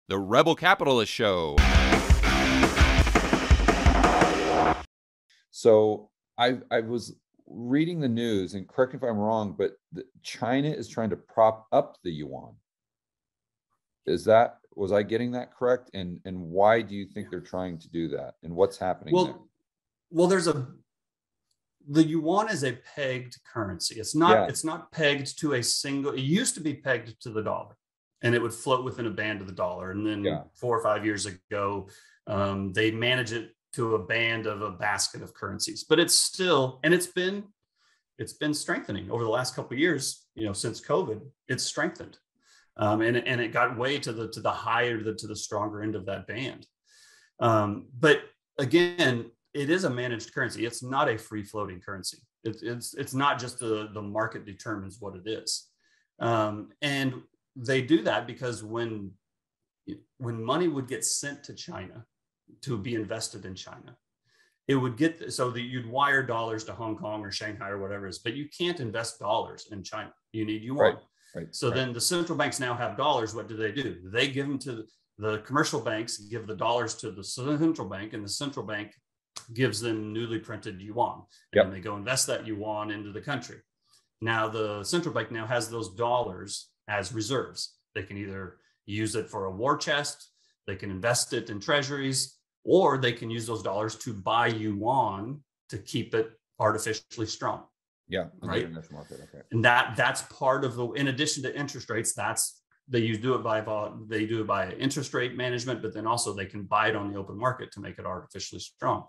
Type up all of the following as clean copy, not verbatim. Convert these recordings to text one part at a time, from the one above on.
The Rebel Capitalist Show. So I was reading the news, and correct me if I'm wrong, but China is trying to prop up the yuan. Was I getting that correct? And why do you think they're trying to do that? And what's happening there? Well, the yuan is a pegged currency. It's not pegged to a single. It used to be pegged to the dollar, and it would float within a band of the dollar. And then 4 or 5 years ago, they managed it to a band of a basket of currencies. But it's still, and it's been strengthening over the last couple of years. Since COVID, it's strengthened, and it got way to the higher, to the stronger end of that band. But again, it is a managed currency. It's not a free floating currency. It's not just the market determines what it is. And they do that because when money would get sent to China to be invested in China, it would get, so that you'd wire dollars to Hong Kong or Shanghai or whatever it is, but you can't invest dollars in China. You need yuan. Right. So then the central banks now have dollars. What do? They give them to the commercial banks, give the dollars to the central bank, and the central bank gives them newly printed yuan, and they go invest that yuan into the country. Now the central bank now has those dollars as reserves. They can either use it for a war chest, they can invest it in treasuries, or they can use those dollars to buy yuan to keep it artificially strong. Yeah, right. International market. Okay. And that's part of in addition to interest rates, they do it by interest rate management, but then also they can buy it on the open market to make it artificially strong.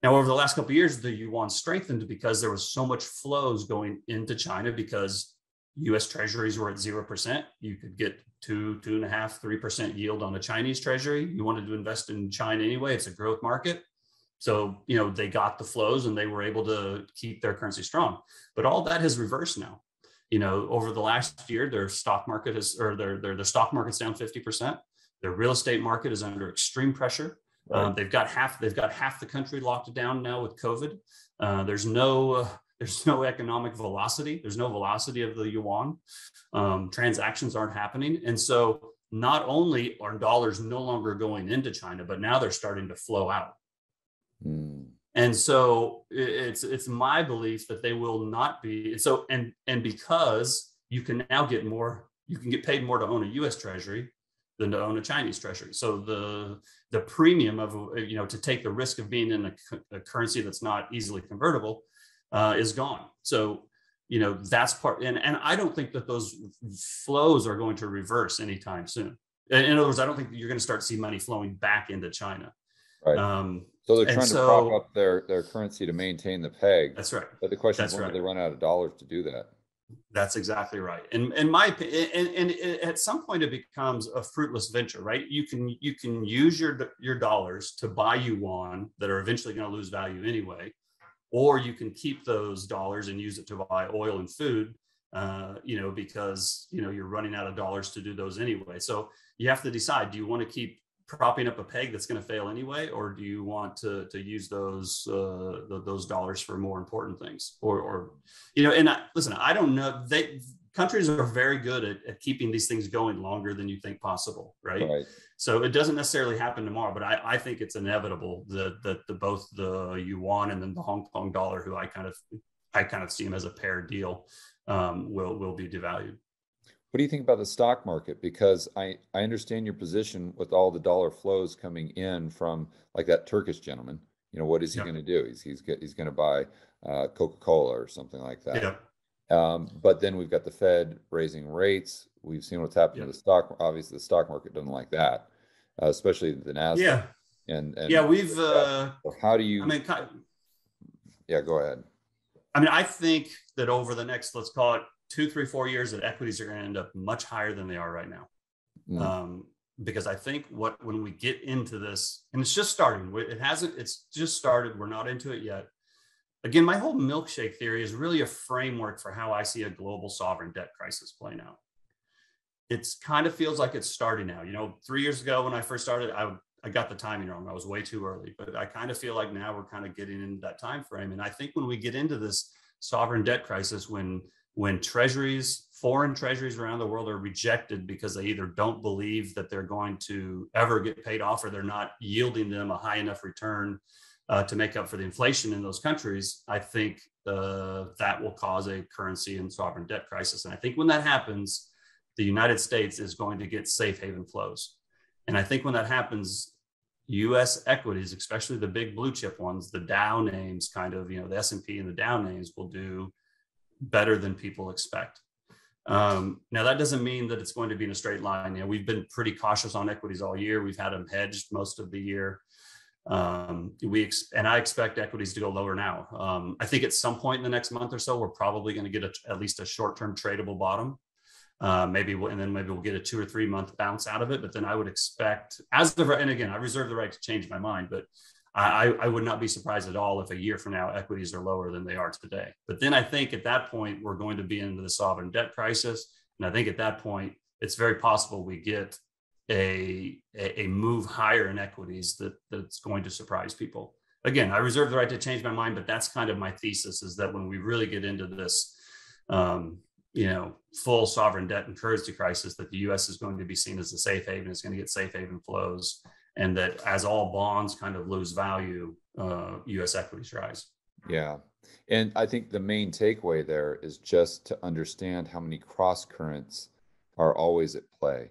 Now, over the last couple of years, the yuan strengthened because there was so much flows going into China because U.S. treasuries were at 0%. You could get 2.5%, 3% yield on a Chinese treasury. You wanted to invest in China anyway. It's a growth market. So, they got the flows and they were able to keep their currency strong. But all that has reversed now. Over the last year, their stock market their stock market's down 50%. Their real estate market is under extreme pressure. Right. They've got half the country locked down now with COVID. There's no economic velocity. There's no velocity of the yuan. Transactions aren't happening. And so not only are dollars no longer going into China, but now they're starting to flow out. And so it's my belief that they will not be. So, and because you can now get paid more to own a U.S. treasury than to own a Chinese treasury. So the premium of, to take the risk of being in a currency that's not easily convertible is gone. So, that's part, and I don't think that those flows are going to reverse anytime soon. In other words, I don't think that you're going to start to see money flowing back into China. Right. So they're trying to prop up their currency to maintain the peg. That's right. But the question is, when do they run out of dollars to do that? That's exactly right. And my opinion, and at some point it becomes a fruitless venture, right? You can use your dollars to buy yuan that are eventually going to lose value anyway, or you can keep those dollars and use it to buy oil and food, because you're running out of dollars to do those anyway. So you have to decide: do you want to keep propping up a peg that's going to fail anyway, or do you want to use those dollars for more important things? Listen, I don't know. Countries are very good at keeping these things going longer than you think possible, right? So it doesn't necessarily happen tomorrow, but I think it's inevitable that both the yuan and then the Hong Kong dollar, who I kind of see them as a pair deal, will be devalued. What do you think about the stock market? Because I understand your position with all the dollar flows coming in from, like, that Turkish gentleman. What is he going to do? He's going to buy Coca-Cola or something like that. But then we've got the Fed raising rates. We've seen what's happened to the stock. Obviously, the stock market doesn't like that, especially the NASDAQ. We've. How do you? Go ahead. I think that over the next, let's call it 2, 3, 4 years, that equities are going to end up much higher than they are right now. Because I think when we get into this, and it's just starting, it's just started. We're not into it yet. Again, my whole milkshake theory is really a framework for how I see a global sovereign debt crisis playing out. It kind of feels like it's starting now. 3 years ago when I first started, I got the timing wrong. I was way too early, but I kind of feel like now we're kind of getting into that time frame. And I think when we get into this sovereign debt crisis, when when treasuries, foreign treasuries around the world are rejected because they either don't believe that they're going to ever get paid off, or they're not yielding them a high enough return to make up for the inflation in those countries, I think that will cause a currency and sovereign debt crisis. And I think when that happens, the United States is going to get safe haven flows. And I think when that happens, US equities, especially the big blue chip ones, the Dow names, kind of, the S&P and the Dow names, will do better than people expect. Now, that doesn't mean that it's going to be in a straight line. We've been pretty cautious on equities all year. We've had them hedged most of the year. And I expect equities to go lower now. I think at some point in the next month or so, we're probably going to get at least a short-term tradable bottom. Maybe we'll get a 2 or 3 month bounce out of it. But then I would expect, and again, I reserve the right to change my mind, but I would not be surprised at all if a year from now equities are lower than they are today. But then I think at that point, we're going to be into the sovereign debt crisis. And I think at that point, it's very possible we get a move higher in equities that's going to surprise people. Again, I reserve the right to change my mind, but that's kind of my thesis, is that when we really get into this, full sovereign debt and currency crisis, that the U.S. is going to be seen as a safe haven, is going to get safe haven flows, and that as all bonds kind of lose value, U.S. equities rise. Yeah. And I think the main takeaway there is just to understand how many cross currents are always at play.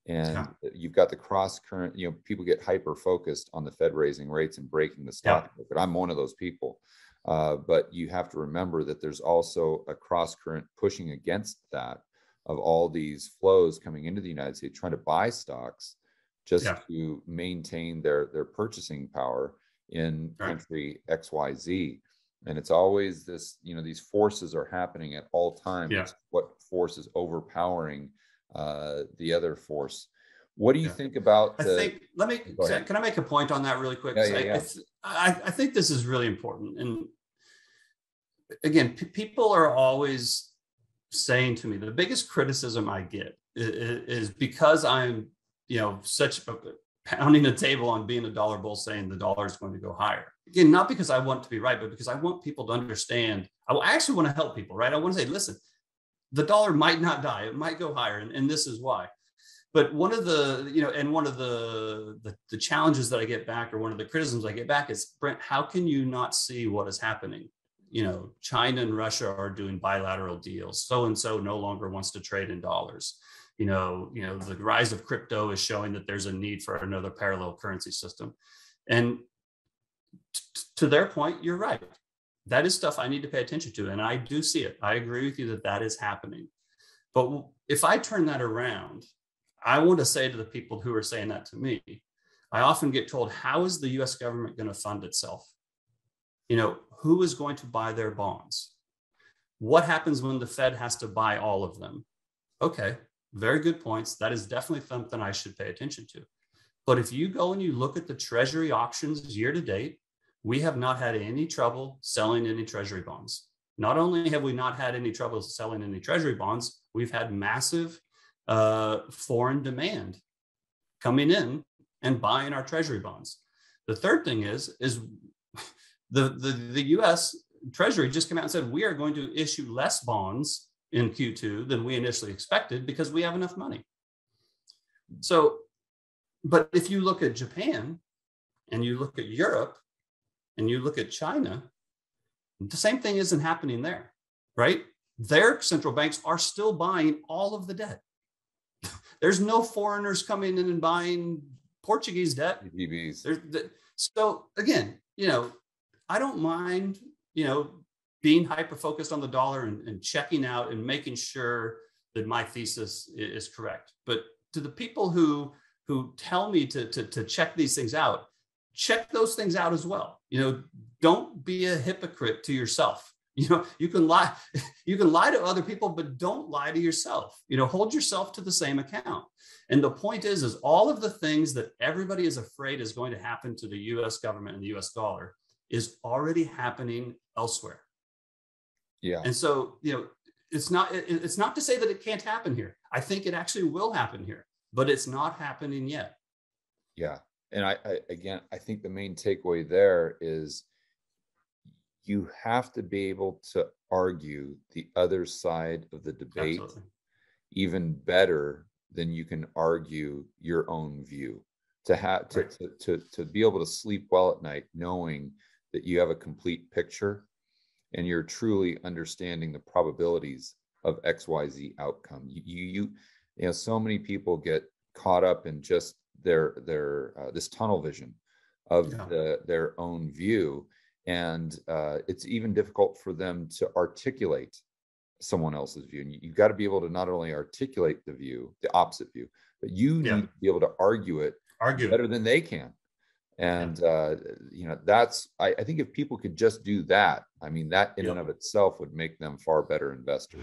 And you've got the cross current, people get hyper focused on the Fed raising rates and breaking the stock market. I'm one of those people. But you have to remember that there's also a cross current pushing against that, of all these flows coming into the United States, trying to buy stocks just to maintain their purchasing power in country XYZ. And it's always this, these forces are happening at all times. It's what force is overpowering the other force. What do you think about can I make a point on that really quick? I think this is really important. And again, people are always saying to me, the biggest criticism I get is because I'm, pounding a table on being a dollar bull, saying the dollar is going to go higher. Again, not because I want to be right, but because I want people to understand. I actually want to help people, right? I want to say, listen, the dollar might not die. It might go higher. And this is why. But one of the, one of the challenges that I get back, or one of the criticisms I get back, is, Brent, how can you not see what is happening? China and Russia are doing bilateral deals. So-and-so no longer wants to trade in dollars. The rise of crypto is showing that there's a need for another parallel currency system. And to their point, you're right. That is stuff I need to pay attention to. And I do see it. I agree with you that is happening. But if I turn that around, I want to say to the people who are saying that to me, I often get told, how is the US government going to fund itself? Who is going to buy their bonds? What happens when the Fed has to buy all of them? Okay, very good points. That is definitely something I should pay attention to. But if you go and you look at the Treasury auctions year to date, we have not had any trouble selling any Treasury bonds. Not only have we not had any trouble selling any Treasury bonds, we've had massive foreign demand coming in and buying our Treasury bonds. The third thing is the U.S. Treasury just came out and said, we are going to issue less bonds in Q2 than we initially expected because we have enough money. So, but if you look at Japan and you look at Europe and you look at China, the same thing isn't happening there, right? Their central banks are still buying all of the debt. There's no foreigners coming in and buying Portuguese debt. So again, I don't mind, being hyper-focused on the dollar and checking out and making sure that my thesis is correct. But to the people who tell me to check these things out, check those things out as well. Don't be a hypocrite to yourself. You can lie to other people, but don't lie to yourself. Hold yourself to the same account. And the point is all of the things that everybody is afraid is going to happen to the US government and the US dollar is already happening elsewhere. Yeah. And so, it's not to say that it can't happen here. I think it actually will happen here, but it's not happening yet. Yeah. And I think the main takeaway there is you have to be able to argue the other side of the debate Absolutely. even better than you can argue your own view. To be able to sleep well at night knowing that you have a complete picture and you're truly understanding the probabilities of XYZ outcome. You know, so many people get caught up in just their this tunnel vision of their own view, and it's even difficult for them to articulate someone else's view. And you've got to be able to not only articulate the view, the opposite view, but you need to be able to argue it better than they can. And you know, that's I think if people could just do that, I mean, that in and of itself would make them far better investors.